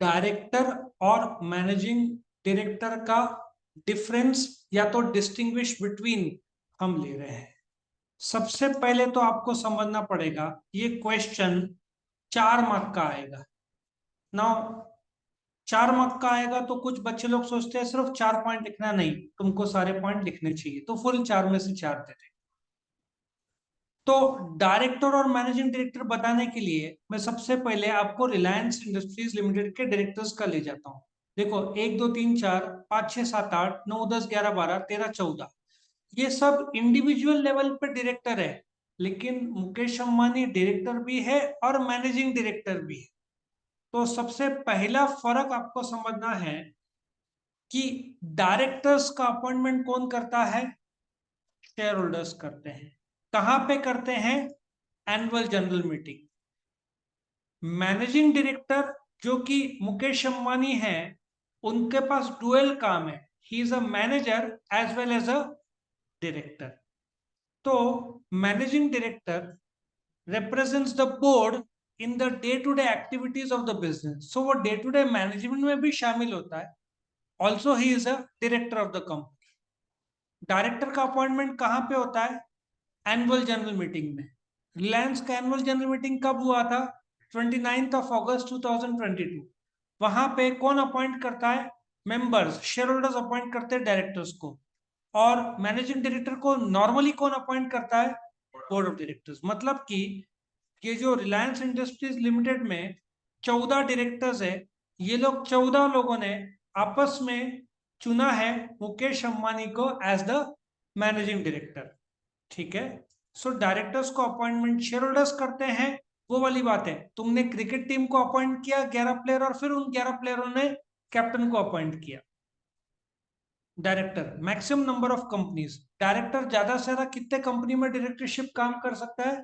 Director और managing director का difference या तो डिस्टिंग्विश बिटवीन हम ले रहे हैं। सबसे पहले तो आपको समझना पड़ेगा ये क्वेश्चन 4 मार्क का आएगा। नाउ 4 मार्क का आएगा तो कुछ बच्चे लोग सोचते हैं सिर्फ 4 पॉइंट लिखना, नहीं तुमको सारे पॉइंट लिखने चाहिए, तो फुल 4 में से 4 दे दें। तो डायरेक्टर और मैनेजिंग डायरेक्टर बताने के लिए मैं सबसे पहले आपको रिलायंस इंडस्ट्रीज लिमिटेड के डायरेक्टर्स का ले जाता हूं। देखो 1 2 3 4 5 6 7 8 9 10 11 12 13 14, ये सब इंडिविजुअल लेवल पे डायरेक्टर है, लेकिन मुकेश अंबानी डायरेक्टर भी है और मैनेजिंग डायरेक्टर भी है। तो सबसे पहला फर्क आपको समझना है कि डायरेक्टर्स का अपॉइंटमेंट कौन करता है? शेयर होल्डर्स करते हैं। कहां पे करते हैं? Annual general meeting. Managing director जो कि मुकेश अंबानी है, उनके पास डुअल काम है, he is a manager as well as a director. तो managing director represents the board in the day to day activities of the business, so वो day to day management में भी शामिल होता है। also he is a director of the company। Director का appointment कहां पे होता है? एनुअल जनरल मीटिंग में। रिलायंस का एनुअल जनरल मीटिंग कब हुआ था? 29 अगस्त 2022। वहां पे कौन अपॉइंट करता है? मेंबर्स, शेयर होल्डर्स अपॉइंट करते हैं डायरेक्टर्स को। और मैनेजिंग डायरेक्टर को नॉर्मली कौन अपॉइंट करता है? Board of directors. मतलब कि ये जो रिलायंस इंडस्ट्रीज लिमिटेड में 14 डायरेक्टर्स है, ये लोग 14 लोगों ने आपस में चुना है मुकेश अंबानी को एज द मैनेजिंग डायरेक्टर। ठीक है। सो डायरेक्टर्स को अपॉइंटमेंट शेयर होल्डर्स करते हैं। वो वाली बात है, तुमने क्रिकेट टीम को अपॉइंट किया 11 प्लेयर, और फिर उन 11 प्लेयरों ने कैप्टन को अपॉइंट किया। Director maximum number of companies, director ज्यादा से ज्यादा कितने कंपनी में डायरेक्टरशिप काम कर सकता है?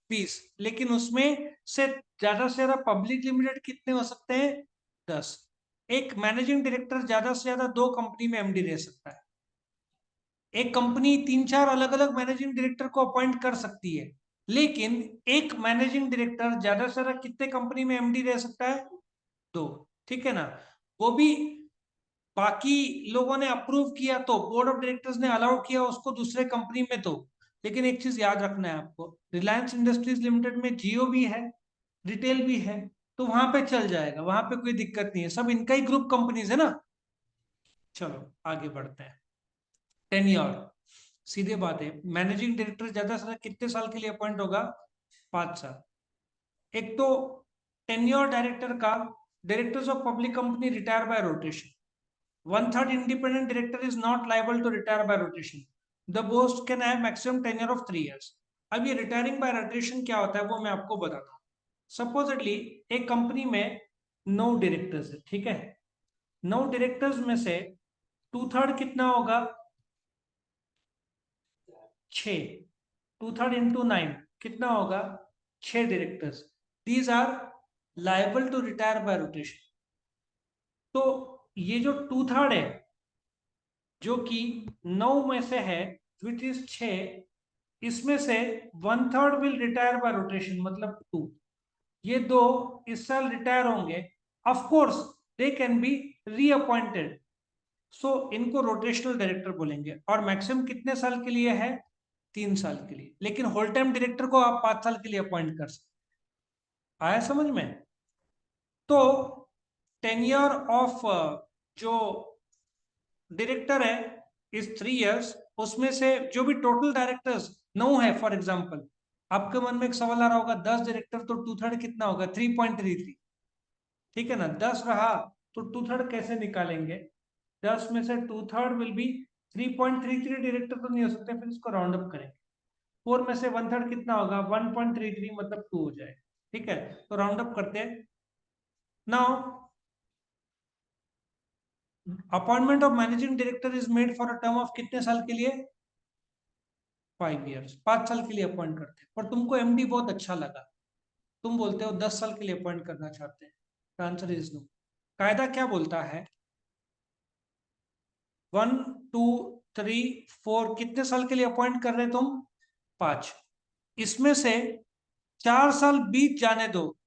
20। लेकिन उसमें से ज्यादा से ज्यादा पब्लिक लिमिटेड कितने हो सकते हैं? 10। एक मैनेजिंग डायरेक्टर ज्यादा से ज्यादा 2 कंपनी में एमडी रह सकता है। एक कंपनी 3 4 अलग अलग मैनेजिंग डायरेक्टर को अपॉइंट कर सकती है, लेकिन एक मैनेजिंग डायरेक्टर ज्यादा से ज्यादा कितने कंपनी में एमडी रह सकता है? 2। ठीक है ना। वो भी बाकी लोगों ने अप्रूव किया, तो बोर्ड ऑफ डायरेक्टर्स ने अलाउ किया उसको दूसरे कंपनी में, तो लेकिन एक चीज याद रखना है आपको, रिलायंस इंडस्ट्रीज लिमिटेड में जियो भी है, रिटेल भी है, तो वहां पे चल जाएगा, वहां पे कोई दिक्कत नहीं है, सब इनका ही ग्रुप कंपनीज है ना। चलो आगे बढ़ते हैं। टेन्योर, सीधे बात है, मैनेजिंग डायरेक्टर ज्यादा से ज्यादा कितने साल के लिए अपॉइंट होगा? 5 साल। एक तो टेन्योर डायरेक्टर का, directors of public company retire by rotation. 1/3 independent director is not liable to retire by rotation. The post can have maximum tenure of 3 years. अब ये रिटायरिंग बाय रोटेशन क्या होता है वो मैं आपको बताता हूँ। सपोजिटली एक कंपनी में 9 डायरेक्टर्स है, ठीक है। 9 डायरेक्टर्स में से 2/3 कितना होगा? 6। 2/3 इंटू 9 कितना होगा? 6 directors. These are liable to retire by rotation. तो ये जो 2/3 है, जो कि 9 में से है, विच इज 6, इसमें से 1/3 विल रिटायर बाय रोटेशन, मतलब 2। ये 2 इस साल रिटायर होंगे। Of course they can be reappointed, so इनको रोटेशनल डायरेक्टर बोलेंगे। और मैक्सिमम कितने साल के लिए है? 3 साल के लिए। लेकिन होल टाइम डायरेक्टर को आप 5 साल के लिए अपॉइंट कर सकते। आया समझ में? तो टेन्योर ऑफ जो डायरेक्टर है इस 3 years। उसमें से जो भी टोटल डायरेक्टर्स 9 है, फॉर एग्जाम्पल, आपके मन में एक सवाल आ रहा होगा, 10 डायरेक्टर तो 2/3 कितना होगा? 3.33। ठीक है ना। 10 रहा तो 2/3 कैसे निकालेंगे? 10 में से 2/3 विल बी 3.33। डायरेक्टर तो नहीं हो सकते, फिर इसको राउंड अप करेंगे। 4 में से 1/3 कितना होगा? 1.33, मतलब 2 हो जाएगा। ठीक है, तो राउंड अप करते हैं। Now appointment of managing director is made for a term of कितने साल के लिए? 5 years। 5 साल के लिए अपॉइंट करते हैं। पर तुमको एमडी बहुत अच्छा लगा, तुम बोलते हो 10 साल के लिए अपॉइंट करना चाहते हैं। Answer is no. कायदा क्या बोलता है? 1 2 3 4 कितने साल के लिए अपॉइंट कर रहे तुम? 5। इसमें से 4 साल बीत जाने दो,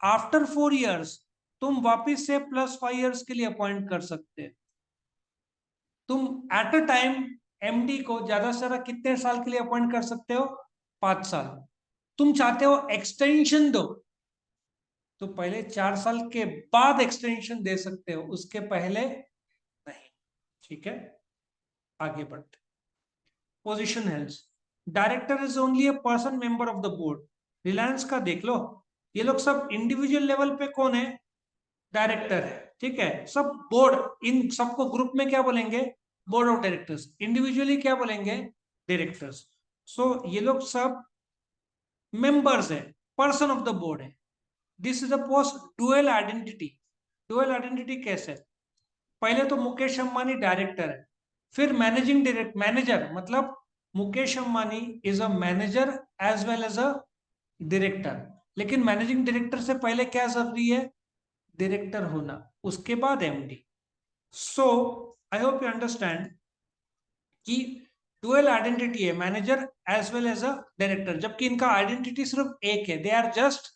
आफ्टर 4 years तुम वापिस से +5 इयर्स के लिए अपॉइंट कर सकते हैं। तुम एट अ टाइम एमडी को ज्यादा से ज्यादा कितने साल के लिए अपॉइंट कर सकते हो? 5 साल। तुम चाहते हो एक्सटेंशन दो, तो पहले 4 साल के बाद एक्सटेंशन दे सकते हो, उसके पहले नहीं। ठीक है, आगे बढ़ते। Position holds, director is only a person member of the board. Reliance का देख लो, ये लोग सब इंडिविजुअल लेवल पे कौन है? डायरेक्टर है। ठीक है, सब बोर्ड, इन सबको ग्रुप में क्या बोलेंगे? Board of directors. इंडिविजुअली क्या बोलेंगे? डायरेक्टर्स। सो ये लोग सब मेंबर्स है, पर्सन ऑफ द बोर्ड है। This is a post dual identity. Dual identity कैसे? पहले तो मुकेश अंबानी डायरेक्टर है, फिर मैनेजिंग डायरेक्टर, मैनेजर मतलब Mukesh Ambani is a manager as well as a director. लेकिन मैनेजिंग डायरेक्टर से पहले क्या जरूरी है? डायरेक्टर होना, उसके बाद MD. So I hope you understand कि डुअल आइडेंटिटी है, manager as well as a director, जबकि इनका आइडेंटिटी सिर्फ एक है, दे आर जस्ट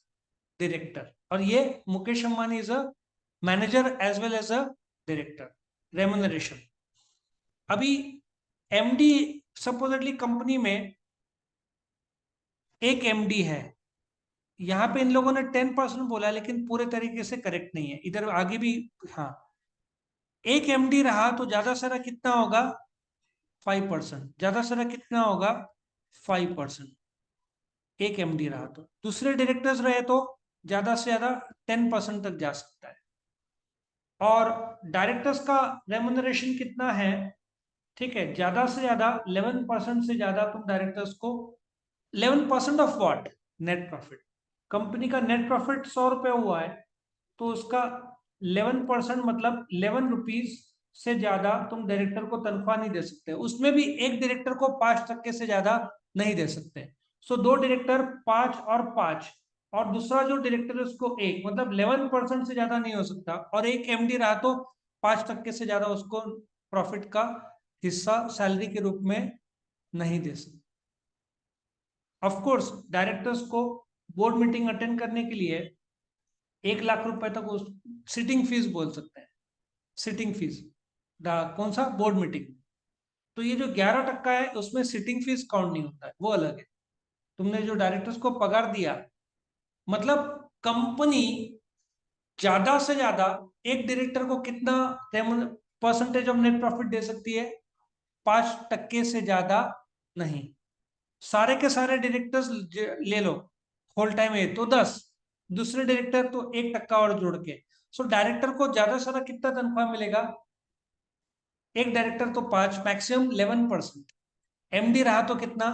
डायरेक्टर। और ये Mukesh Ambani is a manager as well as a director. Remuneration, अभी एमडी, सपोजिटली कंपनी में एक एमडी है, यहाँ पे इन लोगों ने 10% बोला, लेकिन पूरे तरीके से करेक्ट नहीं है, इधर आगे भी। हाँ, एक एमडी रहा तो ज्यादा से ज्यादा कितना होगा? 5%। ज्यादा से ज्यादा कितना होगा? 5%। एक एमडी रहा तो, दूसरे डायरेक्टर्स रहे तो ज्यादा से ज्यादा 10% तक जा सकता है। और डायरेक्टर्स का रेम्यूनरेशन कितना है? ठीक है, ज्यादा से ज्यादा 11% से ज्यादा तुम डायरेक्टर्स को, 11% of what? Net profit. Company का नेट प्रॉफिट 100 रुपये हुआ है, तो उसका 11% मतलब 11 रुपीज से ज्यादा तुम डायरेक्टर को तनख्वाह नहीं दे सकते। उसमें भी एक डायरेक्टर को 5% से ज्यादा नहीं दे सकते। सो दो डायरेक्टर, 5 और 5, और दूसरा जो डायरेक्टर है उसको एक, मतलब 11% से ज्यादा नहीं हो सकता। और एक एमडी रहा तो 5% से ज्यादा उसको प्रॉफिट का हिस्सा सैलरी के रूप में नहीं दे सकते। ऑफ कोर्स डायरेक्टर्स को बोर्ड मीटिंग अटेंड करने के लिए 1 लाख रुपए तक उस सिटिंग फीस बोल सकते हैं। सिटिंग फीस, कौन सा? Board meeting. तो ये जो 11% है उसमें सिटिंग फीस काउंट नहीं होता है, वो अलग है। तुमने जो डायरेक्टर्स को पगार दिया, मतलब कंपनी ज्यादा से ज्यादा एक डायरेक्टर को कितना परसेंटेज ऑफ नेट प्रॉफिट दे सकती है? 5% से ज्यादा नहीं। सारे के सारे डायरेक्टर्स ले लो, होल टाइम है तो 10, दूसरे डायरेक्टर तो 1% और जोड़ के। सो डायरेक्टर को ज्यादा से ज्यादा कितना तनख्वाह मिलेगा? एक डायरेक्टर तो 5, मैक्सिमम 11%। एमडी रहा तो कितना?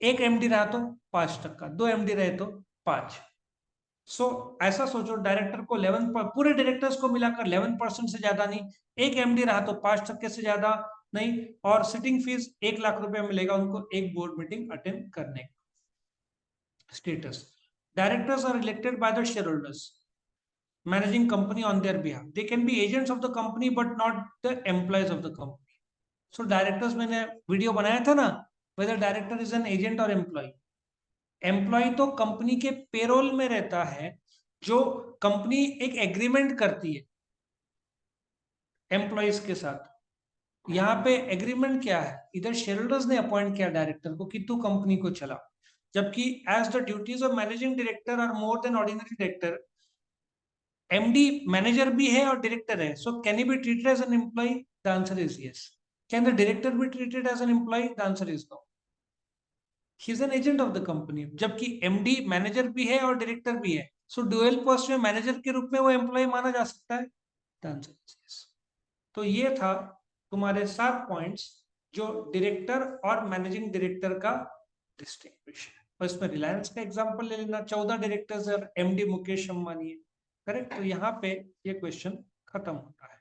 एक एमडी रहा तो 5%, दो एमडी रहे तो 5। सो ऐसा सोचो, डायरेक्टर को 11, पूरे डायरेक्टर्स को मिलाकर 11% से ज्यादा नहीं, एक एमडी रहा तो 5% से ज्यादा नहीं, और सिटिंग फीस 1 लाख रुपए मिलेगा उनको एक बोर्ड मीटिंग अटेंड करने का। Status, directors are elected by the shareholders managing company on their behalf. They can be agents of the company but not the employees of the company. So directors, मैंने video बनाया था ना, whether director is an agent or employee. Employee तो company के payroll में रहता है, जो कंपनी एक एग्रीमेंट करती है एम्प्लॉयज के साथ। यहाँ पे एग्रीमेंट क्या है? इधर शेयरहोल्डर्स ने अपॉइंट किया डायरेक्टर को कि तू कंपनी को चला, जबकि as the duties of managing director are more than ordinary director. MD manager भी है और डायरेक्टर है, so can he be treated as an employee? The answer is yes. Can the director be treated as an employee? The answer is no. He is an agent of the company, जबकि MD manager भी है और director भी है, so dual post में manager के रूप में वो एम्प्लॉय माना जा सकता है। The answer is yes. तो ये था तुम्हारे 7 पॉइंट्स जो डायरेक्टर और मैनेजिंग डायरेक्टर का डिस्टिंग्विश है। और इसमें रिलायंस का एग्जांपल ले लेना, 14 डायरेक्टर्स और एमडी मुकेश अंबानी है, करेक्ट। तो यहाँ पे ये क्वेश्चन खत्म होता है।